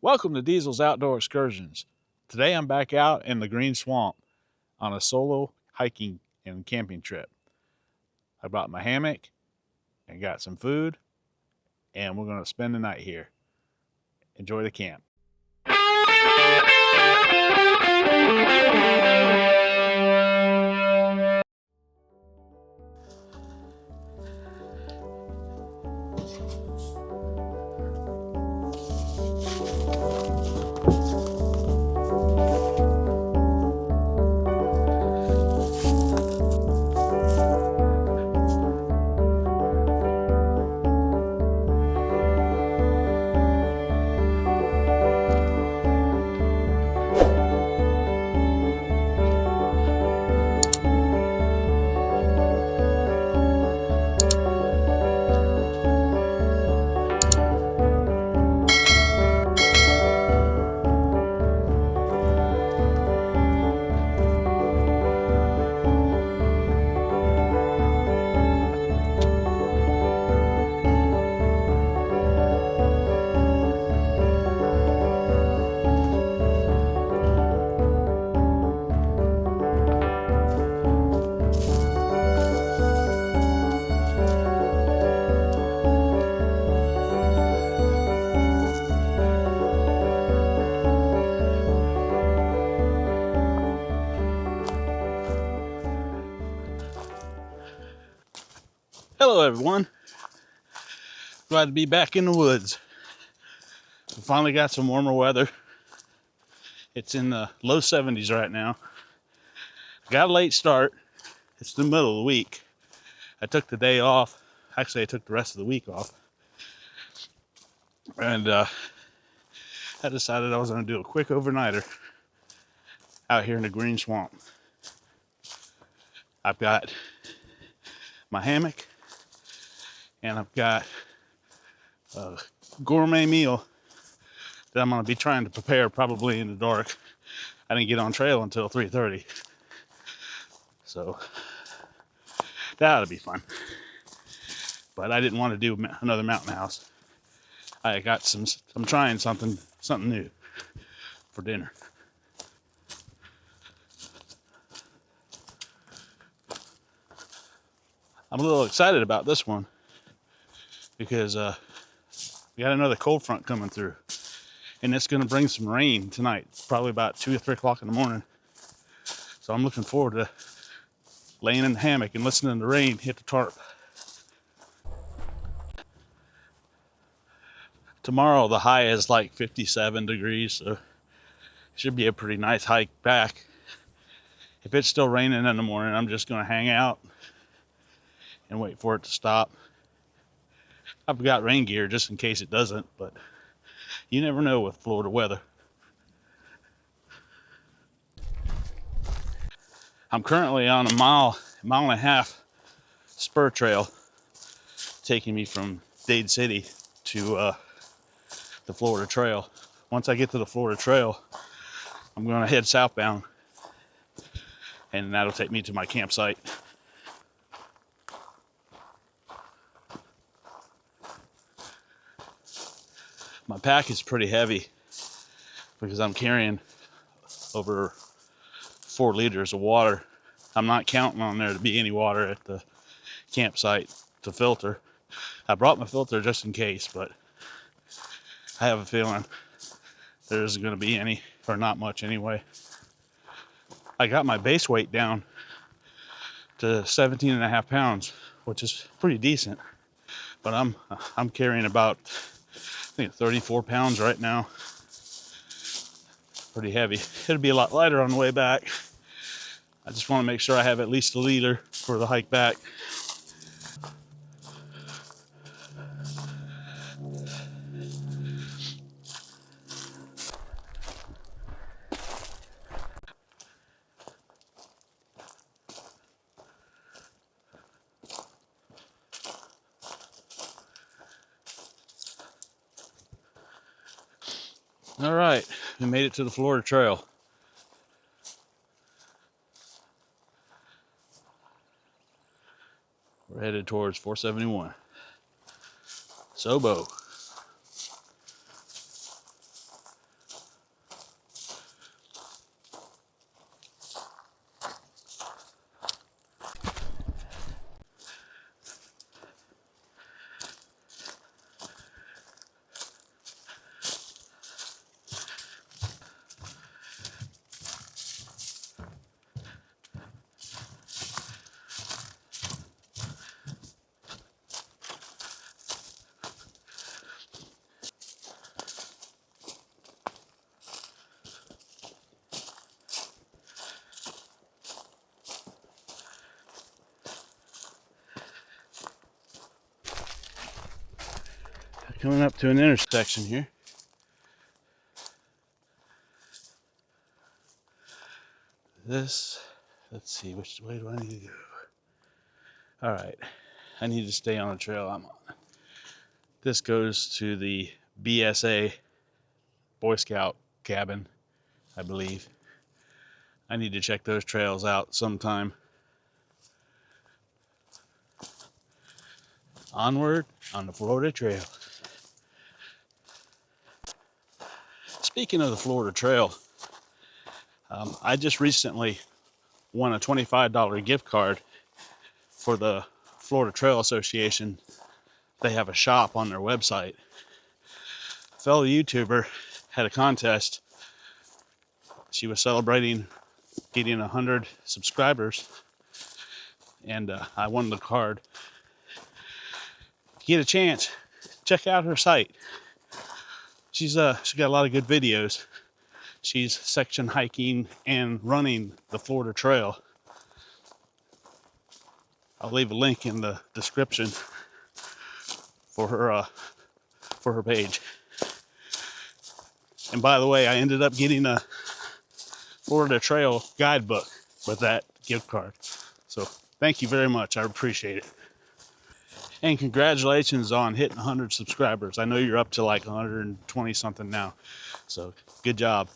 Welcome to Diesel's Outdoor Excursions. Today I'm back out in the Green Swamp on a solo hiking and camping trip. I brought my hammock and got some food, and we're going to spend the night here. Enjoy the camp. Hello everyone. Glad to be back in the woods. We finally got some warmer weather. It's in the low 70s right now. Got a late start. It's the middle of the week. I took the day off. Actually, I took the rest of the week off. And I decided I was going to do a quick overnighter out here in the Green Swamp. I've got my hammock and I've got a gourmet meal that I'm going to be trying to prepare probably in the dark. I didn't get on trail until 3:30. So that ought to be fun. But I didn't want to do another mountain house. I'm trying something new for dinner. I'm a little excited about this one because we got another cold front coming through, and it's going to bring some rain tonight, probably about 2 or 3 o'clock in the morning. So I'm looking forward to laying in the hammock and listening to the rain hit the tarp. Tomorrow the high is like 57 degrees, so it should be a pretty nice hike back. If it's still raining in the morning, I'm just going to hang out and wait for it to stop. I've got rain gear just in case it doesn't, but you never know with Florida weather. I'm currently on a mile and a half spur trail taking me from Dade City to the Florida Trail. Once I get to the Florida Trail, I'm going to head southbound, and that'll take me to my campsite. My pack is pretty heavy because I'm carrying over 4 liters of water. I'm not counting on there to be any water at the campsite to filter. I brought my filter just in case, but I have a feeling there isn't going to be any, or not much anyway. I got my base weight down to 17 and a half pounds, which is pretty decent, but I'm carrying about, I think, 34 pounds right now. Pretty heavy. It'll be a lot lighter on the way back. I just want to make sure I have at least a liter for the hike back. All right, we made it to the Florida Trail. We're headed towards 471. Sobo. coming up to an intersection here. Let's see, which way do I need to go? All right, I need to stay on the trail I'm on. This goes to the BSA Boy Scout cabin, I believe. I need to check those trails out sometime. Onward on the Florida Trail. Speaking of the Florida Trail, I just recently won a $25 gift card for the Florida Trail Association. They have a shop on their website. A fellow YouTuber had a contest. She was celebrating getting 100 subscribers, and I won the card. If you get a chance, check out her site. She's got a lot of good videos. She's section hiking and running the Florida Trail. I'll leave a link in the description for her page. And by the way, I ended up getting a Florida Trail guidebook with that gift card. So thank you very much. I appreciate it. And congratulations on hitting 100 subscribers. I know you're up to like 120 something now. So good job.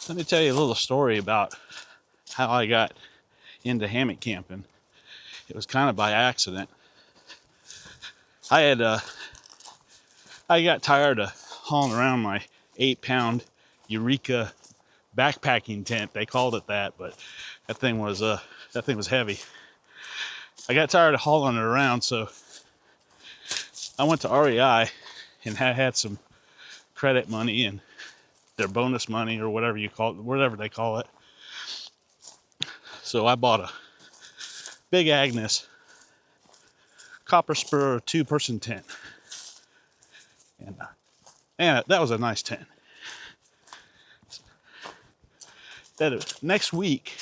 Let me tell you a little story about how I got into hammock camping. It was kind of by accident. I got tired of hauling around my 8-pound Eureka backpacking tent. They called it that, but that thing was heavy. I got tired of hauling it around, so I went to REI and had some credit money and their bonus money or whatever you call it, whatever they call it. So I bought a Big Agnes copper spur 2-person tent, and that was a nice tent. That next week,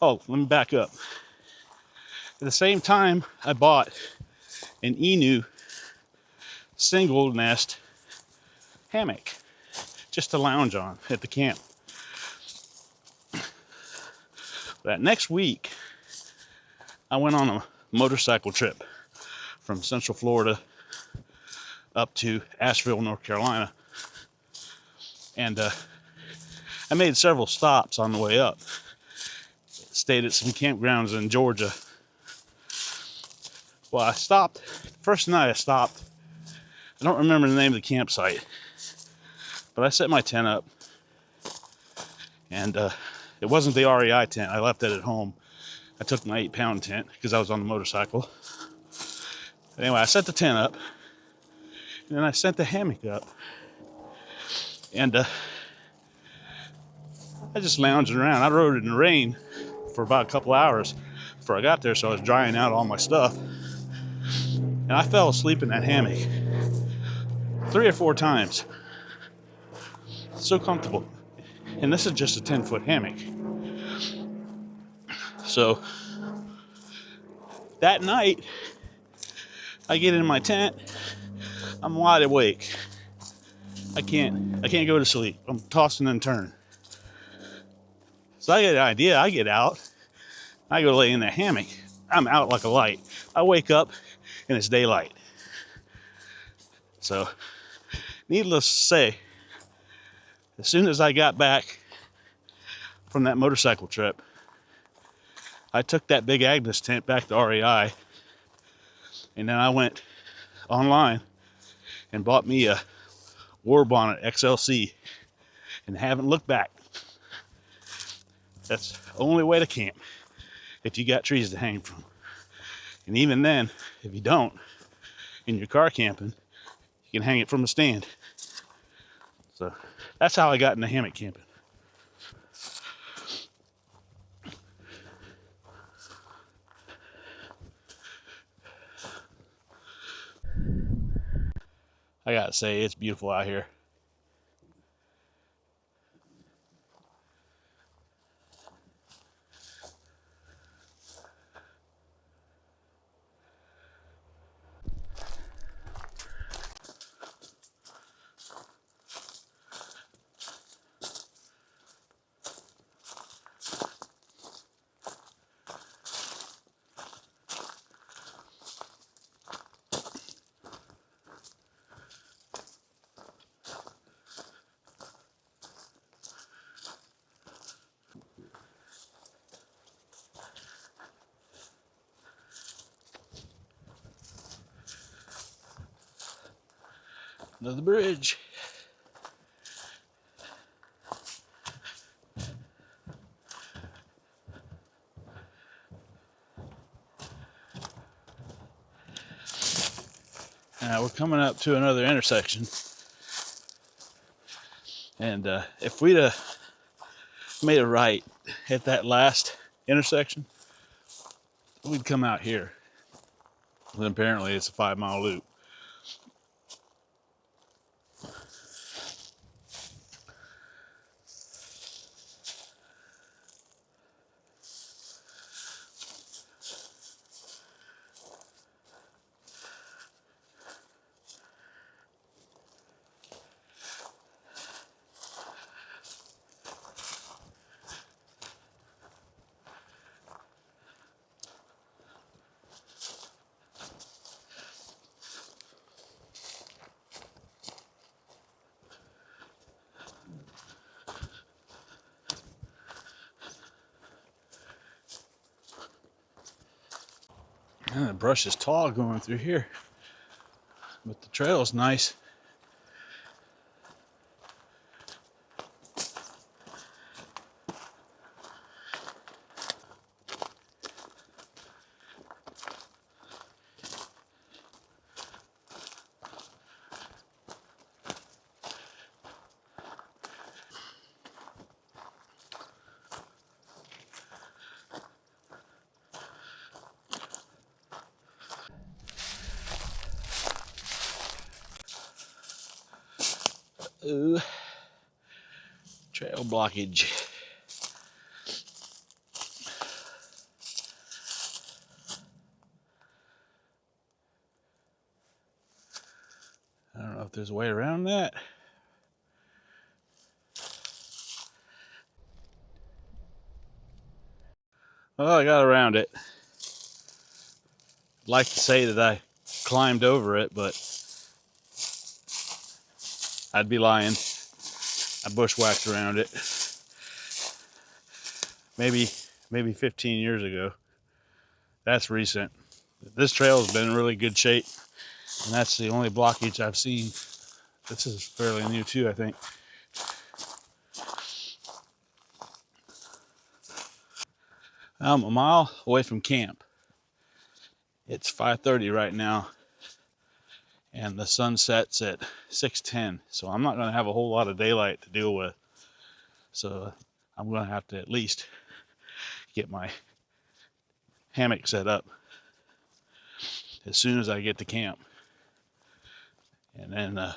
oh, let me back up. At the same time, I bought an Inu single nest hammock just to lounge on at the camp. That next week, I went on a motorcycle trip from Central Florida up to Asheville, North Carolina. And I made several stops on the way up. Stayed at some campgrounds in Georgia. Well, I stopped, first night I stopped, I don't remember the name of the campsite, but I set my tent up, and it wasn't the REI tent. I left it at home. I took my 8-pound tent because I was on the motorcycle. Anyway, I set the tent up, and then I sent the hammock up, and I just lounged around. I rode it in the rain for about a couple hours before I got there, so I was drying out all my stuff. And I fell asleep in that hammock 3 or 4 times. So comfortable. And this is just a 10-foot hammock. So that night, I get in my tent. I'm wide awake. I can't go to sleep. I'm tossing and turning. So I get an idea. I get out. I go lay in the hammock. I'm out like a light. I wake up and it's daylight. So, needless to say, as soon as I got back from that motorcycle trip, I took that Big Agnes tent back to REI, and then I went online and bought me a War Bonnet XLC, and haven't looked back. That's the only way to camp if you got trees to hang from. And even then, if you don't, in your car camping, you can hang it from a stand. So that's how I got into hammock camping. I gotta say, it's beautiful out here. Another bridge. Now we're coming up to another intersection. And if we'd have made a right at that last intersection, we'd come out here. And apparently it's a 5-mile loop. And the brush is tall going through here, but the trail's nice. Ooh, trail blockage. I don't know if there's a way around that. Well, I got around it. I'd like to say that I climbed over it, but I'd be lying. I bushwhacked around it. Maybe 15 years ago. That's recent. This trail has been in really good shape, and that's the only blockage I've seen. This is fairly new too, I think. I'm a mile away from camp. It's 5:30 right now, and the sun sets at 6:10, so I'm not going to have a whole lot of daylight to deal with. So I'm going to have to at least get my hammock set up as soon as I get to camp. And then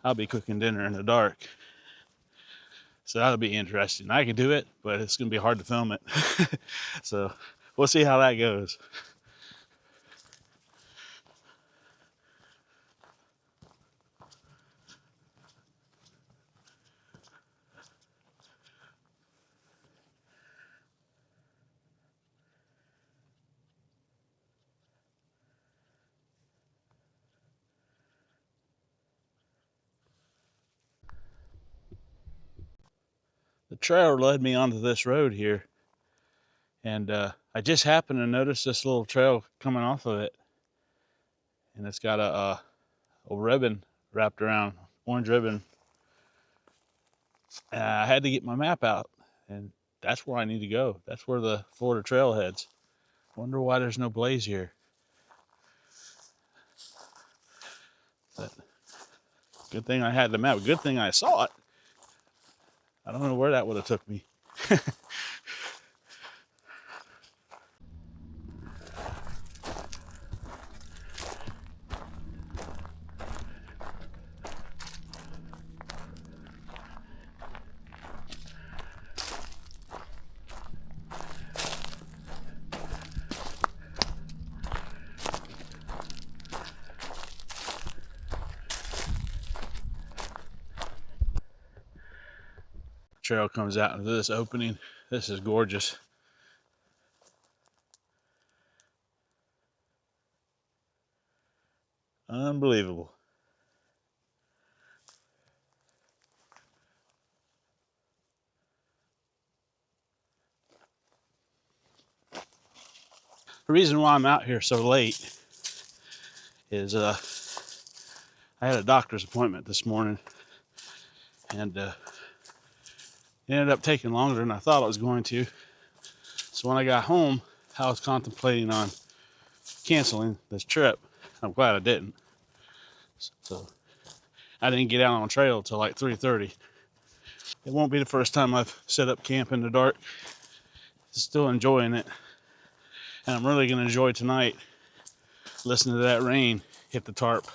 I'll be cooking dinner in the dark. So that'll be interesting. I can do it, but it's going to be hard to film it. So we'll see how that goes. The trail led me onto this road here, and I just happened to notice this little trail coming off of it, and it's got a ribbon wrapped around, orange ribbon. And I had to get my map out, and that's where I need to go. That's where the Florida trail heads. Wonder why there's no blaze here. But good thing I had the map. Good thing I saw it. I don't know where that would have took me. Trail comes out into this opening. This is gorgeous. Unbelievable. The reason why I'm out here so late is I had a doctor's appointment this morning, and it ended up taking longer than I thought it was going to. So when I got home, I was contemplating on canceling this trip. I'm glad I didn't. So I didn't get out on the trail until like 3:30. It won't be the first time I've set up camp in the dark. Still enjoying it, and I'm really gonna enjoy tonight. Listening to that rain hit the tarp.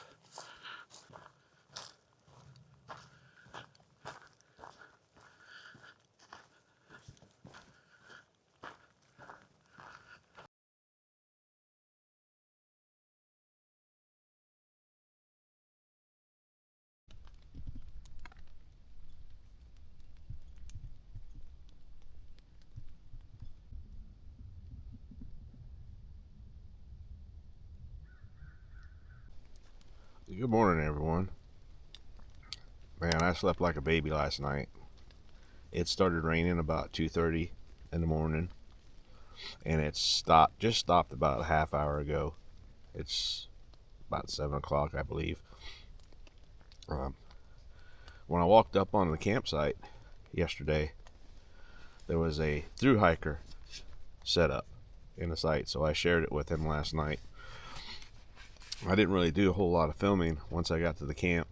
Good morning, everyone. Man, I slept like a baby last night. It started raining about 2:30 in the morning, and it just stopped about a half hour ago. It's about 7 o'clock, I believe. Um, when I walked up on the campsite yesterday, there was a thru-hiker set up in the site, so I shared it with him last night. I didn't really do a whole lot of filming once I got to the camp.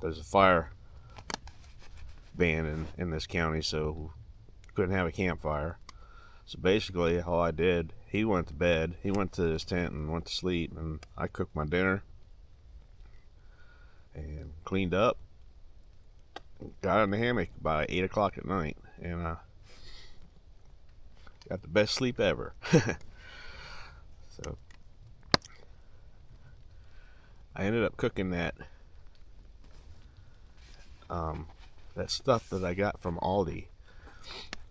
There's a fire ban in this county, so couldn't have a campfire. So basically, all I did, he went to bed, he went to his tent and went to sleep, and I cooked my dinner and cleaned up, got in the hammock by 8 o'clock at night, and got the best sleep ever. So I ended up cooking that stuff that I got from Aldi.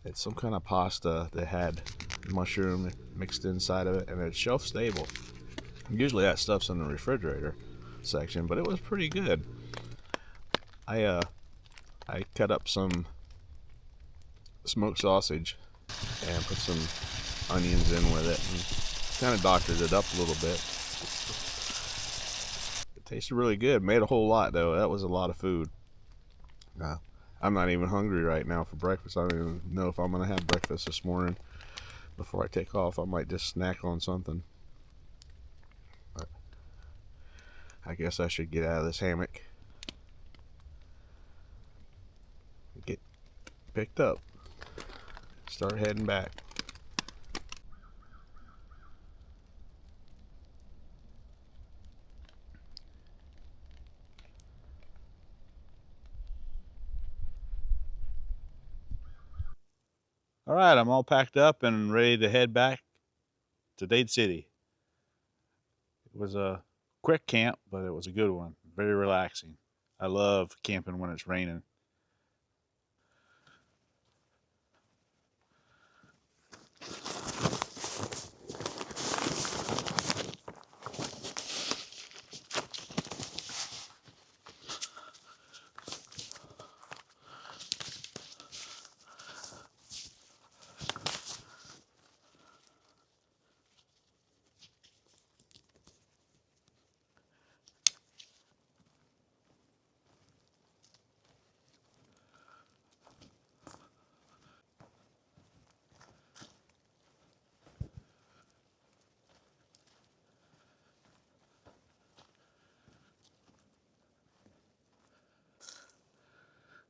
It's some kind of pasta that had mushroom mixed inside of it, and it's shelf stable. Usually that stuff's in the refrigerator section, but it was pretty good. I uh I cut up some smoked sausage and put some onions in with it and kind of doctored it up a little bit. It tasted really good. Made a whole lot though. That was a lot of food. Uh, I'm not even hungry right now for breakfast. I don't even know if I'm gonna have breakfast this morning. Before I take off, I might just snack on something. But I guess I should get out of this hammock and get picked up. Start heading back. All right, I'm all packed up and ready to head back to Dade City. It was a quick camp, but it was a good one. Very relaxing. I love camping when it's raining.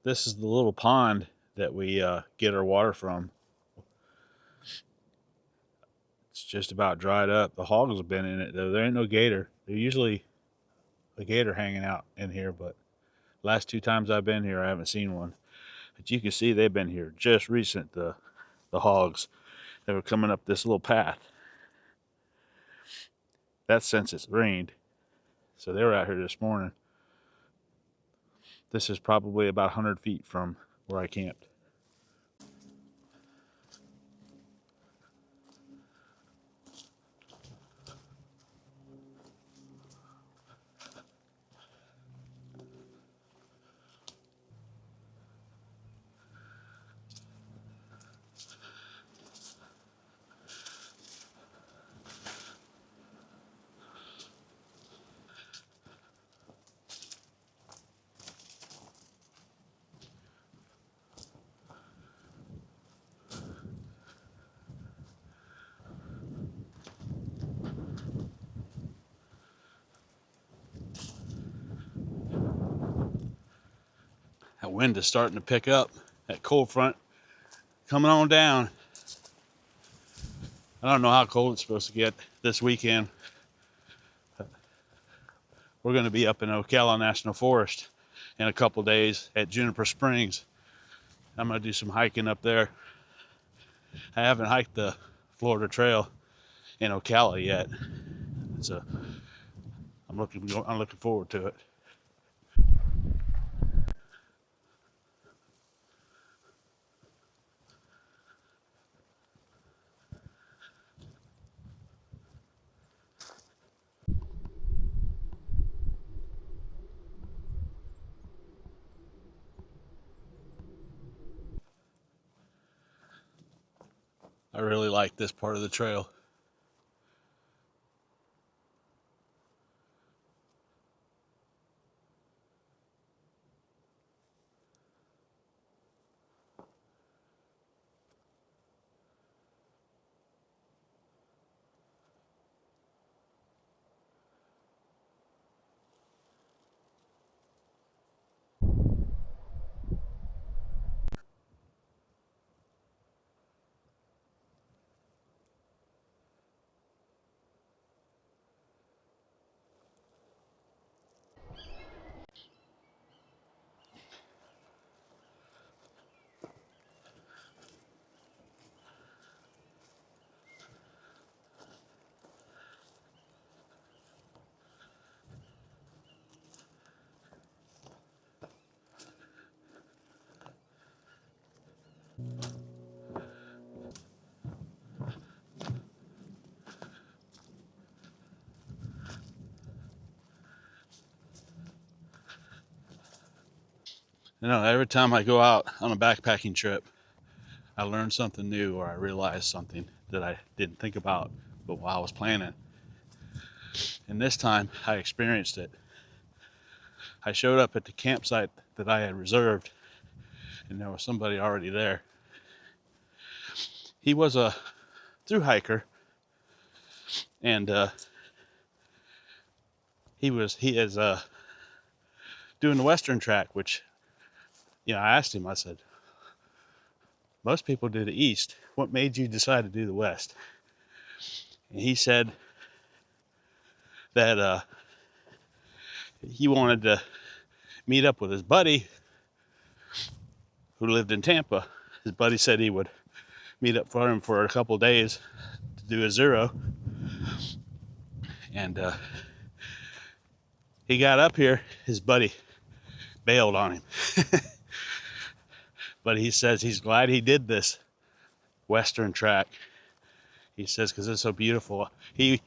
This is the little pond that we get our water from. It's just about dried up. The hogs have been in it though. There ain't no gator. There's usually a gator hanging out in here, but last two times I've been here, I haven't seen one. But you can see they've been here just recent. The hogs that were coming up this little path. That's since it's rained. So they were out here this morning. This is probably about 100 feet from where I camped. wind is starting to pick up. That cold front coming on down. I don't know how cold it's supposed to get this weekend. We're going to be up in Ocala National Forest in a couple days at Juniper Springs. I'm going to do some hiking up there. I haven't hiked the Florida Trail in Ocala yet, so I'm looking forward to it. I really like this part of the trail. You know, every time I go out on a backpacking trip, I learn something new or I realize something that I didn't think about but while I was planning. And this time I experienced it. I showed up at the campsite that I had reserved and there was somebody already there. He was a thru-hiker and he is doing the Western Trac, which, you know, I asked him, I said, most people do the East. What made you decide to do the West? And he said that he wanted to meet up with his buddy who lived in Tampa. His buddy said he would meet up for him for a couple days to do a zero. And he got up here, his buddy bailed on him. But he says he's glad he did this Western Trac. He says because it's so beautiful. He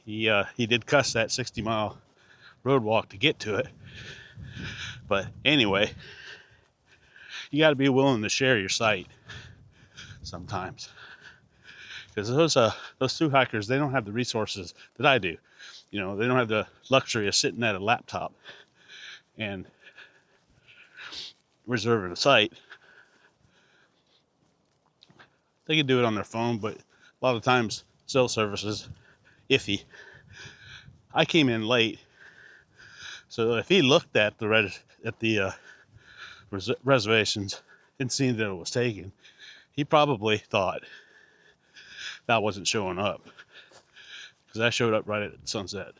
did cuss that 60-mile road walk to get to it. But anyway, you got to be willing to share your sight sometimes, because those thru-hikers, they don't have the resources that I do. You know, they don't have the luxury of sitting at a laptop and reserving a site. They can do it on their phone, but a lot of times cell service is iffy. I came in late, so if he looked at the reservations and seen that it was taken, he probably thought that I wasn't showing up, because I showed up right at sunset.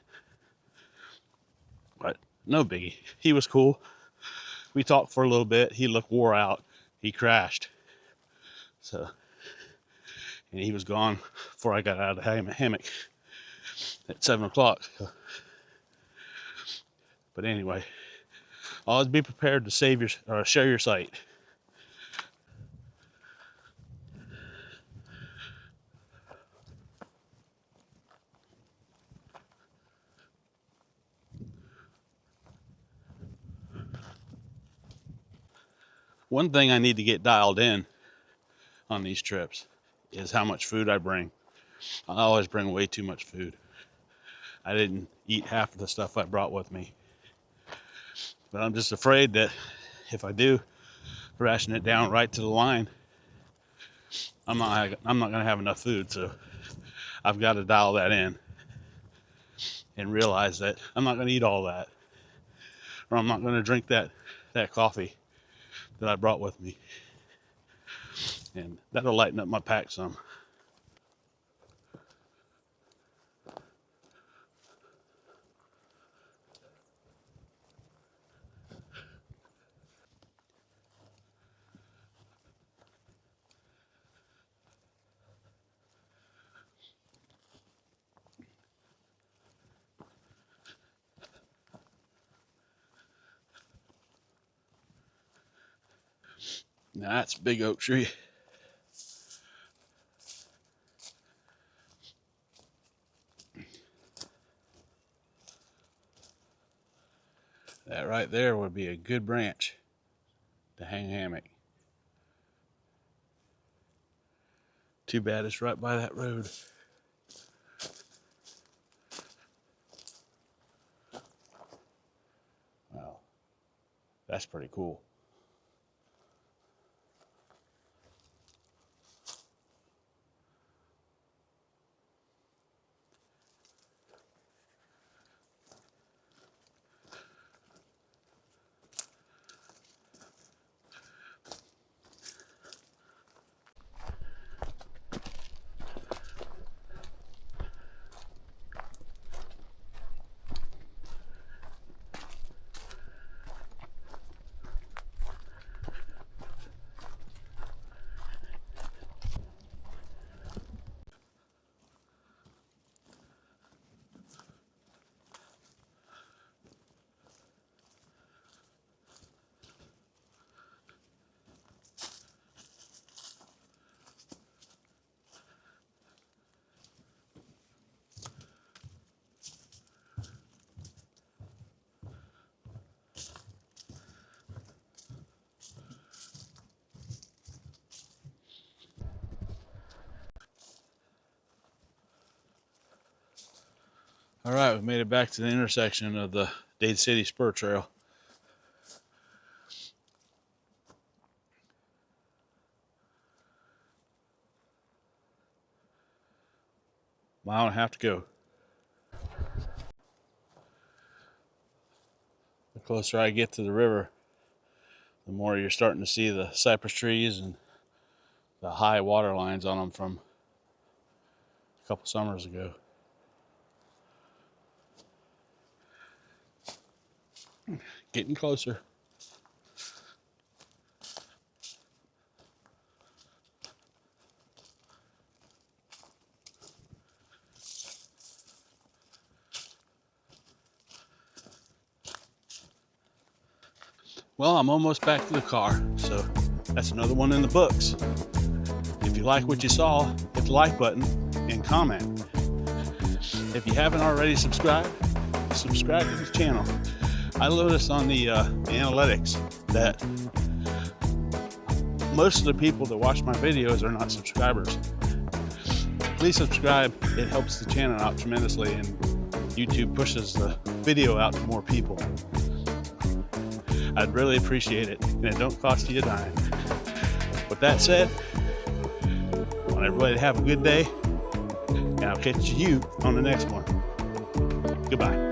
But no biggie. He was cool. We talked for a little bit. He looked wore out. He crashed. So, and he was gone before I got out of the hammock at 7 o'clock. So, but anyway, always be prepared to share your sight. One thing I need to get dialed in on these trips is how much food I bring. I always bring way too much food. I didn't eat half of the stuff I brought with me. But I'm just afraid that if I do ration it down right to the line, I'm not going to have enough food. So I've got to dial that in and realize that I'm not going to eat all that, or I'm not going to drink that coffee that I brought with me. And that'll lighten up my pack some. Now that's a big oak tree. That right there would be a good branch to hang a hammock. Too bad it's right by that road. Wow, that's pretty cool. All right, we made it back to the intersection of the Dade City Spur Trail. Mile and a half to go. The closer I get to the river, the more you're starting to see the cypress trees and the high water lines on them from a couple summers ago. Getting closer. Well, I'm almost back to the car, so that's another one in the books. If you like what you saw, hit the like button and comment. If you haven't already subscribed, subscribe to the channel. I noticed on the analytics that most of the people that watch my videos are not subscribers. Please subscribe. It helps the channel out tremendously, and YouTube pushes the video out to more people. I'd really appreciate it, and it don't cost you a dime. With that said, I want everybody to have a good day, and I'll catch you on the next one. Goodbye.